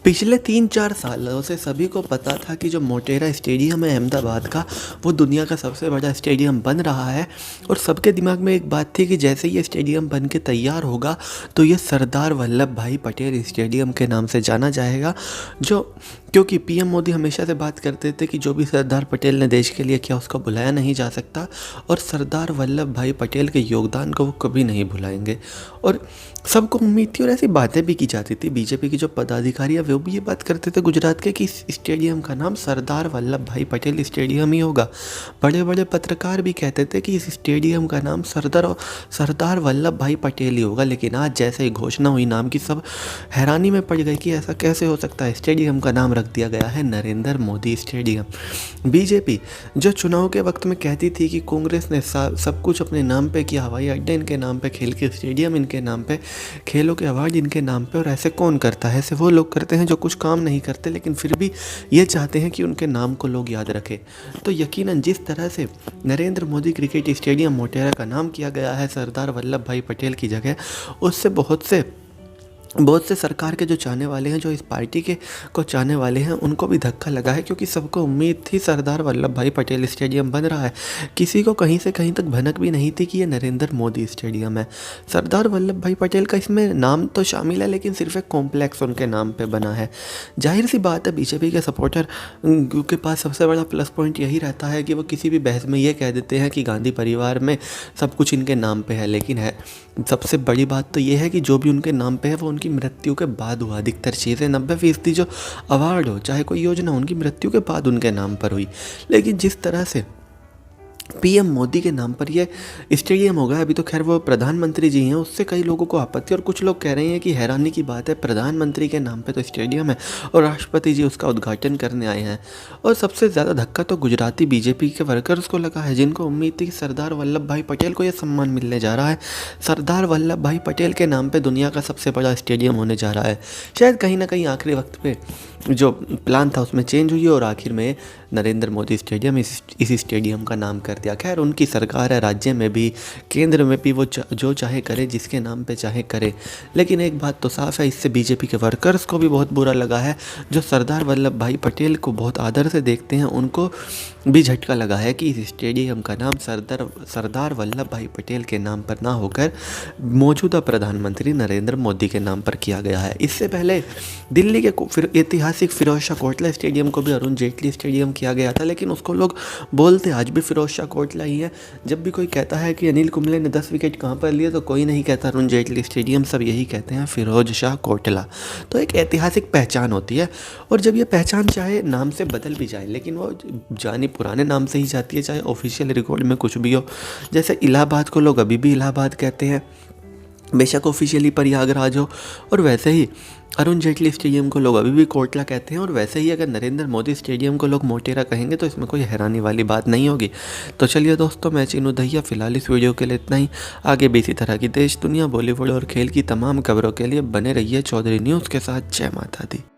पिछले 3-4 सालों से सभी को पता था कि जो मोटेरा स्टेडियम है अहमदाबाद का, वो दुनिया का सबसे बड़ा स्टेडियम बन रहा है। और सबके दिमाग में एक बात थी कि जैसे ये स्टेडियम बन के तैयार होगा तो ये सरदार वल्लभ भाई पटेल स्टेडियम के नाम से जाना जाएगा। जो क्योंकि पीएम मोदी हमेशा से बात करते थे कि जो भी सरदार पटेल ने देश के लिए किया उसका भुलाया नहीं जा सकता, और सरदार वल्लभ भाई पटेल के योगदान को वो कभी नहीं भुलाएंगे। और सबको उम्मीद थी और ऐसी बातें भी की जाती थी। बीजेपी के जो पदाधिकारी है वो भी ये बात करते थे गुजरात के कि इस स्टेडियम का नाम सरदार वल्लभ भाई पटेल स्टेडियम ही होगा। बड़े बड़े पत्रकार भी कहते थे कि इस स्टेडियम का नाम सरदार वल्लभ भाई पटेल ही होगा। लेकिन आज जैसे ही घोषणा हुई नाम की, सब हैरानी में पड़ गए कि ऐसा कैसे हो सकता है। स्टेडियम का नाम रख दिया गया है नरेंद्र मोदी स्टेडियम। बीजेपी जो चुनाव के वक्त में कहती थी कि कांग्रेस ने सब कुछ अपने नाम पे किया, हवाई अड्डे इनके नाम पे, खेल के स्टेडियम इनके नाम पे, खेलों के अवार्ड इनके नाम पे, और ऐसे कौन करता है? ऐसे वो लोग करते हैं जो कुछ काम नहीं करते लेकिन फिर भी ये चाहते हैं कि उनके नाम को लोग याद रखें। तो यकीनन जिस तरह से नरेंद्र मोदी क्रिकेट स्टेडियम मोटेरा का नाम किया गया है सरदार वल्लभ भाई पटेल की जगह, उससे बहुत से सरकार के जो चाहने वाले हैं, जो इस पार्टी के को चाहने वाले हैं, उनको भी धक्का लगा है। क्योंकि सबको उम्मीद थी सरदार वल्लभ भाई पटेल स्टेडियम बन रहा है, किसी को कहीं से कहीं तक भनक भी नहीं थी कि ये नरेंद्र मोदी स्टेडियम है। सरदार वल्लभ भाई पटेल का इसमें नाम तो शामिल है लेकिन सिर्फ एक कॉम्प्लेक्स उनके नाम पे बना है। जाहिर सी बात है, बीजेपी के सपोर्टर के पास सबसे बड़ा प्लस पॉइंट यही रहता है कि वो किसी भी बहस में ये कह देते हैं कि गांधी परिवार में सब कुछ इनके नाम पे है। लेकिन सबसे बड़ी बात तो ये है कि जो भी उनके नाम पे है वो उनकी मृत्यु के बाद हुआ। अधिकतर चीज़ें 90% जो अवार्ड हो, चाहे कोई योजना, उनकी मृत्यु के बाद उनके नाम पर हुई। लेकिन जिस तरह से पीएम मोदी के नाम पर ये स्टेडियम होगा, अभी तो खैर वो प्रधानमंत्री जी हैं, उससे कई लोगों को आपत्ति, और कुछ लोग कह रहे हैं कि हैरानी की बात है, प्रधानमंत्री के नाम पे तो स्टेडियम है और राष्ट्रपति जी उसका उद्घाटन करने आए हैं। और सबसे ज़्यादा धक्का तो गुजराती बीजेपी के वर्कर्स को लगा है, जिनको उम्मीद थी कि सरदार वल्लभ भाई पटेल को यह सम्मान मिलने जा रहा है। सरदार वल्लभ भाई पटेल के नाम पर दुनिया का सबसे बड़ा स्टेडियम होने जा रहा है। शायद कहीं ना कहीं आखिरी वक्त पे जो प्लान था उसमें चेंज हुई और आखिर में नरेंद्र मोदी स्टेडियम इस स्टेडियम का नाम कर दिया। खैर उनकी सरकार है, राज्य में भी केंद्र में भी, वो जो चाहे करे, जिसके नाम पे चाहे करे। लेकिन एक बात तो साफ है, इससे बीजेपी के वर्कर्स को भी बहुत बुरा लगा है, जो सरदार वल्लभ भाई पटेल को बहुत आदर से देखते हैं। उनको भी झटका लगा है कि इस स्टेडियम का नाम सरदार वल्लभ भाई पटेल के नाम पर ना होकर मौजूदा प्रधानमंत्री नरेंद्र मोदी के नाम पर किया गया है। इससे पहले दिल्ली के फिर ऐतिहासिक फिरोज शाह कोटला स्टेडियम को भी अरुण जेटली स्टेडियम किया गया था, लेकिन उसको लोग बोलते आज भी फिरोज शाह कोटला ही है। जब भी कोई कहता है कि अनिल कुंबले ने 10 विकेट कहाँ पर लिए, तो कोई नहीं कहता अरुण जेटली स्टेडियम, सब यही कहते हैं फिरोज शाह कोटला। तो एक ऐतिहासिक पहचान होती है, और जब ये पहचान चाहे नाम से बदल भी जाए, लेकिन वो जानी पुराने नाम से ही जाती है, चाहे ऑफिशियल रिकॉर्ड में कुछ भी हो। जैसे इलाहाबाद को लोग अभी भी इलाहाबाद कहते हैं, बेशक ऑफिशियली प्रयागराज हो। और वैसे ही अरुण जेटली स्टेडियम को लोग अभी भी कोटला कहते हैं, और वैसे ही अगर नरेंद्र मोदी स्टेडियम को लोग मोटेरा कहेंगे तो इसमें कोई हैरानी वाली बात नहीं होगी। तो चलिए दोस्तों, मैं चिनू दहिया फिलहाल इस वीडियो के लिए इतना ही। आगे भी इसी तरह की देश, दुनिया, बॉलीवुड और खेल की तमाम खबरों के लिए बने रहिए चौधरी न्यूज़ के साथ। जय माता दी।